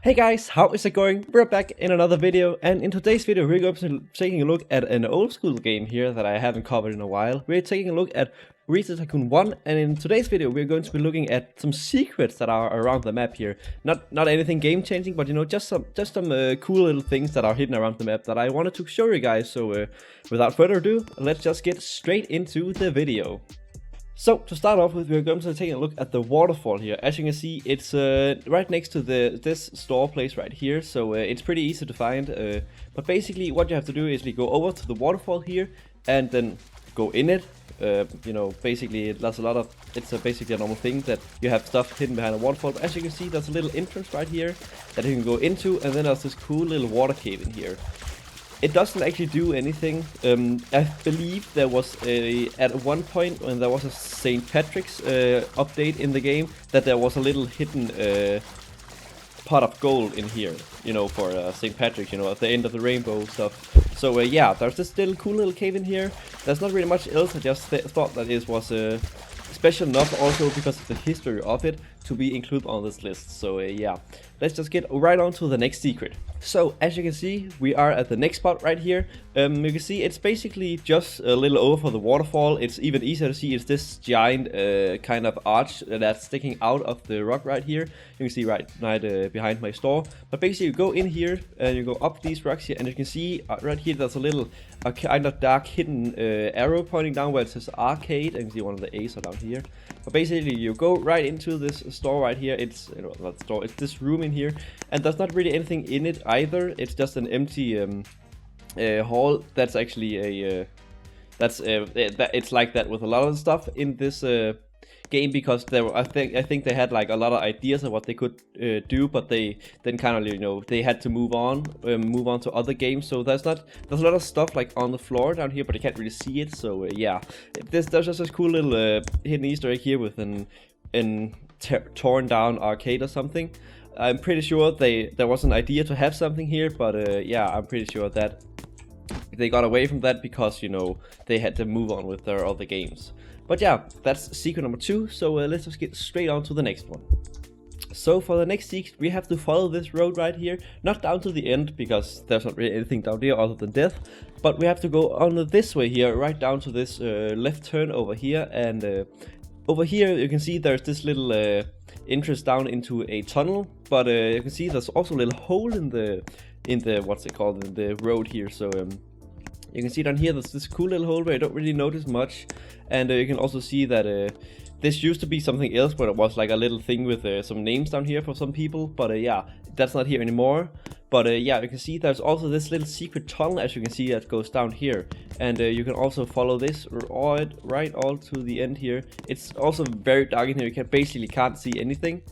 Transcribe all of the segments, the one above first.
Hey guys, how is it going? We're back in another video, and in today's video we're going to be taking a look at an old school game here that I haven't covered in a while. We're taking a look at Tycoon 1, and in today's video we're going to be looking at some secrets that are around the map here. Not anything game changing, but you know, just some cool little things that are hidden around the map that I wanted to show you guys. So without further ado, let's just get straight into the video. So to start off with, we're going to take a look at the waterfall here. As you can see, it's right next to this store place right here, so it's pretty easy to find. But basically what you have to do is go over to the waterfall here and then go in it. You know, basically there's a lot of, it's basically a normal thing that you have stuff hidden behind a waterfall. But as you can see, there's a little entrance right here that you can go into, and then there's this cool little water cave in here. It doesn't actually do anything. I believe there was at one point when there was a St. Patrick's update in the game that there was a little hidden pot of gold in here, you know, for St. Patrick, you know, at the end of the rainbow stuff. So yeah, there's this little cool little cave in here. There's not really much else. I just thought that it was special enough also because of the history of it to be included on this list. So yeah, let's just get right on to the next secret. So as you can see, we are at the next spot right here. You can see it's basically just a little over for the waterfall. It's even easier to see, it's this giant kind of arch that's sticking out of the rock right here. You can see right behind my store. But basically you go in here and you go up these rocks here, and you can see right here there's a little kind of dark hidden arrow pointing down where it says arcade, and you can see one of the A's are down here. But basically you go right into this store right here. It's, you know, not store, it's this room in here, and there's not really anything in it either. It's just an empty hall. That's actually a it's like that with a lot of stuff in this game, because I think they had like a lot of ideas of what they could do, but they then kind of, you know, they had to move on to other games. So there's a lot of stuff like on the floor down here, but you can't really see it. So yeah, there's just this cool little hidden Easter egg here with an torn down arcade or something. I'm pretty sure there was an idea to have something here, but yeah, I'm pretty sure that they got away from that because, you know, they had to move on with their other games. But yeah, that's secret number 2, so let's just get straight on to the next one. So for the next secret, we have to follow this road right here, not down to the end because there's not really anything down there other than death, but we have to go on this way here, right down to this left turn over here, and over here you can see there's this little entrance down into a tunnel, but you can see there's also a little hole in the what's it called, in the road here. So you can see down here there's this cool little hole where you don't really notice much, and you can also see that this used to be something else, but it was like a little thing with some names down here for some people, but yeah, that's not here anymore. But yeah, you can see there's also this little secret tunnel, as you can see, that goes down here, and you can also follow this right all to the end here. It's also very dark in here, you basically can't see anything,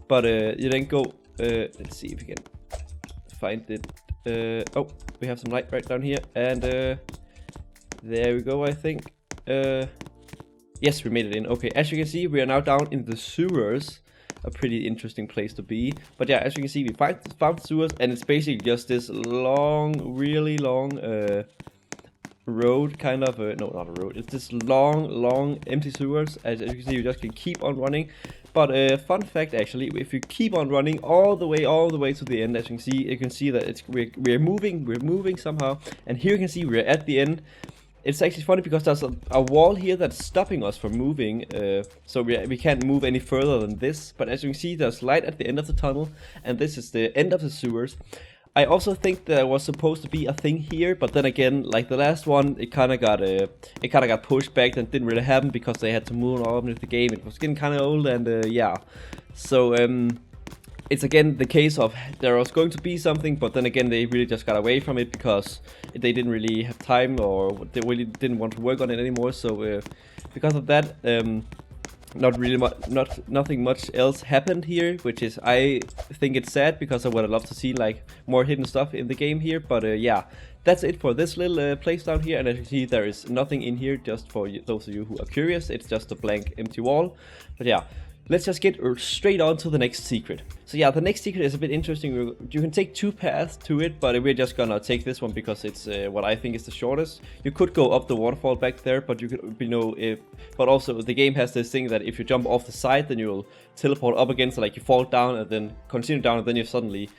but you then go, let's see if we can find it. Oh, we have some light right down here, and there we go, I think. Yes, we made it in. Okay, as you can see, we are now down in the sewers. A pretty interesting place to be. But yeah, as you can see, we found the sewers, and it's basically just this long, really long road, kind of. No, not a road. It's this long empty sewers. As you can see, you just can keep on running. But fun fact, actually, if you keep on running all the way to the end, as you can see that we're moving somehow. And here you can see we're at the end. It's actually funny because there's a wall here that's stopping us from moving, so we can't move any further than this. But as you can see, there's light at the end of the tunnel, and this is the end of the sewers. I also think there was supposed to be a thing here, but then again, like the last one, it kind of got pushed back and didn't really happen because they had to move on with the game. It was getting kind of old, and yeah, so it's again the case of there was going to be something, but then again they really just got away from it because they didn't really have time, or they really didn't want to work on it anymore. So because of that, nothing much else happened here, which is, I think it's sad, because I would have loved to see like more hidden stuff in the game here. But yeah, that's it for this little place down here, and as you can see, there is nothing in here, just for those of you who are curious. It's just a blank empty wall. But yeah, let's just get straight on to the next secret. So yeah, the next secret is a bit interesting. You can take two paths to it, but we're just gonna take this one because it's what I think is the shortest. You could go up the waterfall back there, but you could, but also the game has this thing that if you jump off the side, then you'll teleport up again. So like you fall down and then continue down, and then you're suddenly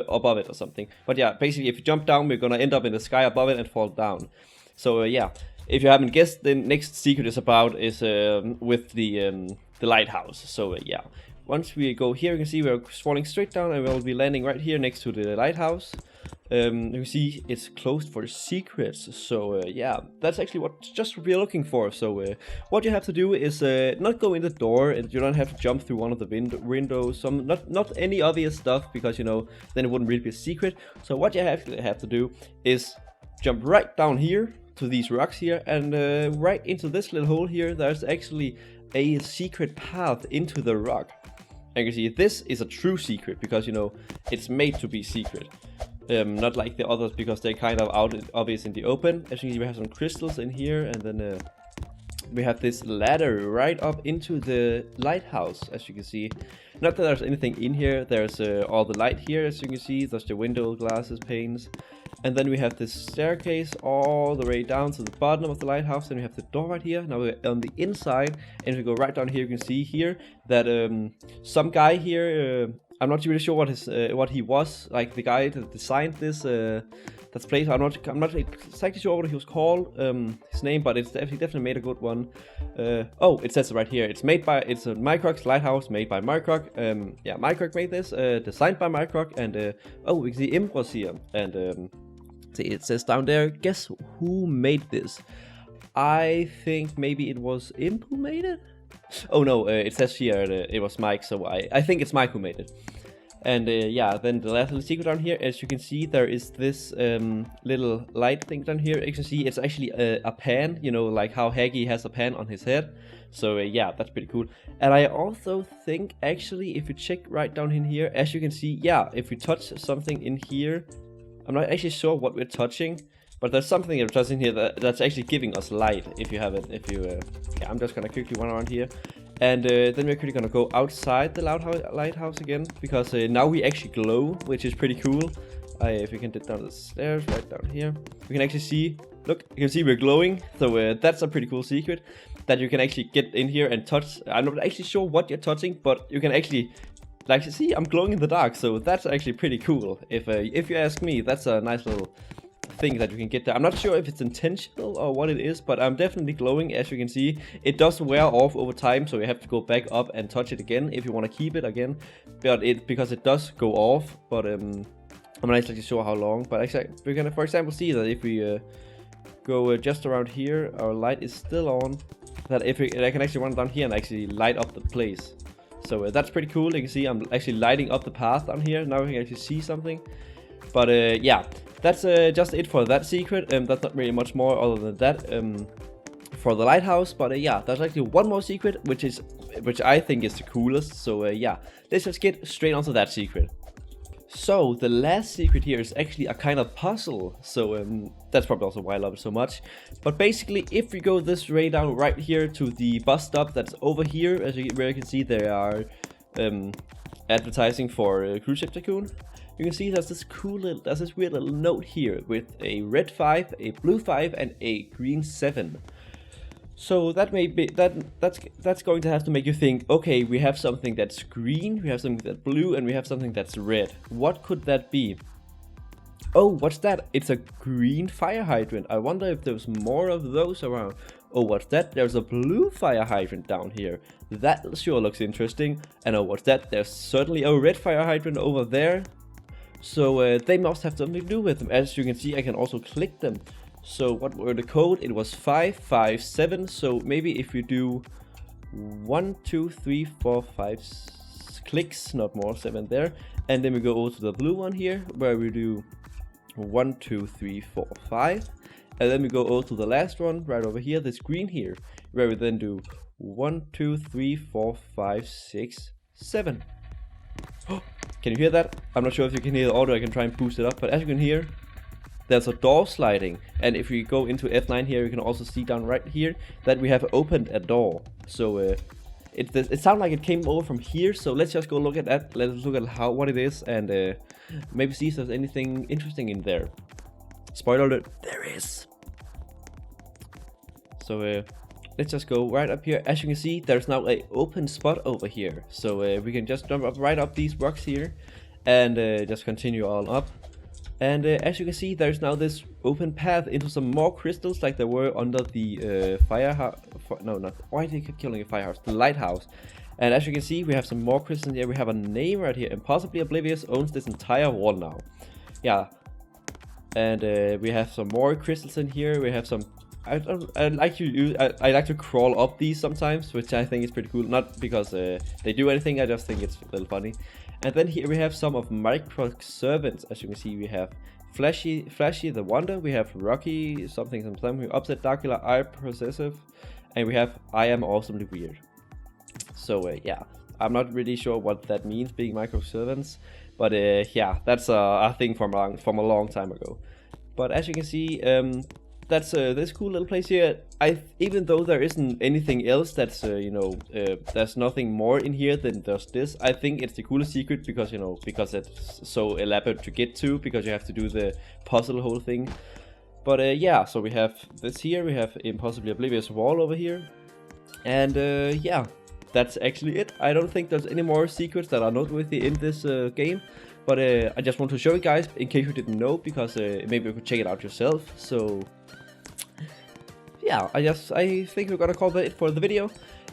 above it or something. But yeah, basically if you jump down, we're gonna end up in the sky above it and fall down. So yeah, if you haven't guessed, the next secret is with the lighthouse. So yeah, once we go here, you can see we're falling straight down and we'll be landing right here next to the lighthouse. You can see it's closed for secrets. So yeah, that's actually what we're looking for. So what you have to do is not go in the door, and you don't have to jump through one of the windows. Not any obvious stuff, because then it wouldn't really be a secret. So what you have to do is jump right down here to these rocks here, and right into this little hole here. There's actually a secret path into the rock. And you can see this is a true secret because it's made to be secret, not like the others because they're kind of obvious in the open. As you can see, we have some crystals in here, and then we have this ladder right up into the lighthouse. As you can see, not that there's anything in here. There's all the light here, as you can see. There's the window glasses, panes. And then we have this staircase all the way down to the bottom of the lighthouse. Then we have the door right here. Now we're on the inside, and if we go right down here, you can see here that some guy here, I'm not really sure what he was, like the guy that designed this place. I'm not exactly sure what he was called, his name, but it's definitely made a good one. Oh, it says it right here. It's a Mycroc lighthouse made by Mycroc. Yeah, Mycroc made this, designed by Mycroc, and oh, we can see Imbros here, and see, it says down there, guess who made this? I think maybe it was Imp who made it? Oh no, it says here it was Mike, so I think it's Mike who made it. And yeah, then the last little secret down here, as you can see, there is this little light thing down here. You can see it's actually a pan, like how Haggy has a pan on his head. So yeah, that's pretty cool. And I also think, actually, if you check right down in here, as you can see, yeah, if we touch something in here, I'm not actually sure what we're touching, but there's something that we're touching here that's actually giving us light. If you have it, yeah, I'm just gonna quickly run around here. And then we're quickly gonna go outside the lighthouse again, because now we actually glow, which is pretty cool. If we can get down the stairs right down here, we can actually see, look, you can see we're glowing. So that's a pretty cool secret, that you can actually get in here and touch. I'm not actually sure what you're touching, but you can actually, like, see, I'm glowing in the dark. So that's actually pretty cool. If you ask me, that's a nice little thing that you can get there. I'm not sure if it's intentional or what it is, but I'm definitely glowing. As you can see, it does wear off over time, so you have to go back up and touch it again if you want to keep it again. But because it does go off, but I'm not exactly sure how long. But actually, we're gonna, for example, see that if we go just around here, our light is still on. That I can actually run down here and actually light up the place. So that's pretty cool. You can see I'm actually lighting up the path down here. Now we can actually see something. But yeah, that's just it for that secret. That's not really much more other than that for the lighthouse. But yeah, there's actually one more secret, which I think is the coolest. So yeah, let's just get straight onto that secret. So the last secret here is actually a kind of puzzle. So that's probably also why I love it so much. But basically, if we go this way down right here to the bus stop that's over here, where you can see they are advertising for Cruise Ship Tycoon. You can see there's this weird little note here with a red 5, a blue 5, and a green 7. So that may be that's going to have to make you think, okay, we have something that's green, we have something that's blue, and we have something that's red. What could that be? Oh, what's that? It's a green fire hydrant. I wonder if there's more of those around. Oh, what's that? There's a blue fire hydrant down here. That sure looks interesting. And oh, what's that? There's certainly a red fire hydrant over there. So they must have something to do with them. As you can see, I can also click them. So what were the code? It was 557. So maybe if you do 1, 2, 3, 4, 5 clicks, not more, 7 there. And then we go over to the blue one here, where we do 1, 2, 3, 4, 5. And then we go over to the last one right over here, this green here, where we then do 1, 2, 3, 4, 5, 6, 7. Can you hear that? I'm not sure if you can hear the audio. I can try and boost it up, but as you can hear, there's a door sliding. And if we go into F9 here, you can also see down right here that we have opened a door. So it sounded like it came over from here. So let's just go look at that. Let's look at what it is, and maybe see if there's anything interesting in there. Spoiler alert, there is. So let's just go right up here. As you can see, there's now an open spot over here. So we can just jump up right up these rocks here, and just continue on up. And as you can see, there's now this open path into some more crystals, like there were under the firehouse. No, not. Why did they keep killing a firehouse? The lighthouse. And as you can see, we have some more crystals here. We have a name right here, and possibly Oblivious owns this entire wall now. Yeah. And we have some more crystals in here. We have some. I like to crawl up these sometimes, which I think is pretty cool. Not because they do anything. I just think it's a little funny. And then here we have some of Micro servants. As you can see, we have Flashy the Wonder. We have Rocky something, Upset Darkula, I Possessive, and we have I Am Awesomely Weird. So yeah, I'm not really sure what that means, being micro servants, but yeah, that's a thing from a long time ago. But as you can see, that's this cool little place here. Even though there isn't anything else that's there's nothing more in here than just this. I think it's the coolest secret because because it's so elaborate to get to, because you have to do the puzzle whole thing. But yeah, so we have this here. We have Impossibly Oblivious Wall over here, and yeah, that's actually it. I don't think there's any more secrets that are noteworthy in this game. But I just want to show you guys in case you didn't know, because maybe you could check it out yourself. So yeah, I think we're gonna call that it for the video.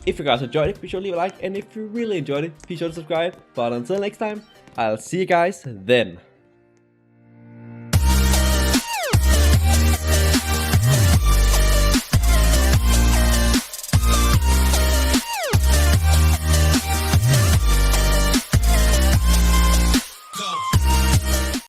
If you guys enjoyed it, be sure to leave a like, and if you really enjoyed it, be sure to subscribe. But until next time, I'll see you guys then.